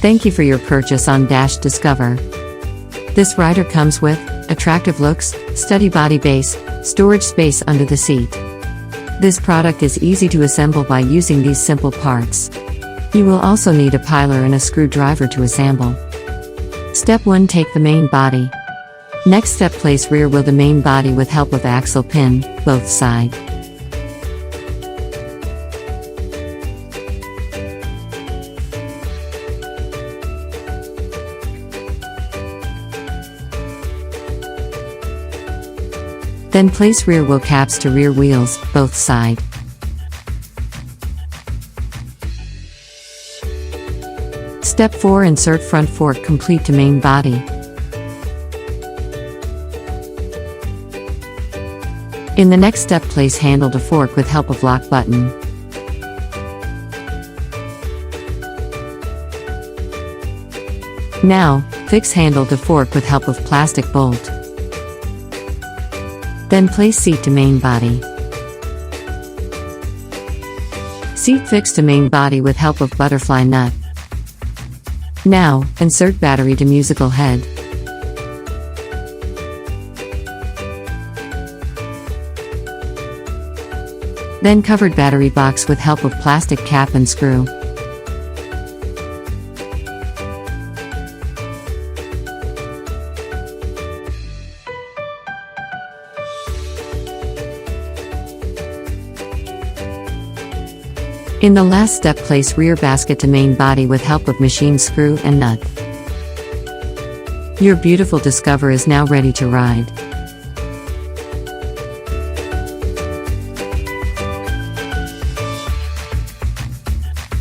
Thank you for your purchase on Discover. This rider comes with attractive looks, steady body base, storage space under the seat. This product is easy to assemble by using these simple parts. You will also need a piler and a screwdriver to assemble. Step 1. Take the main body. Next step, place rear wheel the main body with help of axle pin, both side. Then place rear wheel caps to rear wheels, both side. Step 4. Insert front fork complete to main body. In the next step, place handle to fork with help of lock button. Now, fix handle to fork with help of plastic bolt. Then place seat to main body. Seat fixed to main body with help of butterfly nut. Now, insert battery to musical head. Then covered battery box with help of plastic cap and screw. In the last step, place rear basket to main body with help of machine screw and nut. Your beautiful Discover is now ready to ride.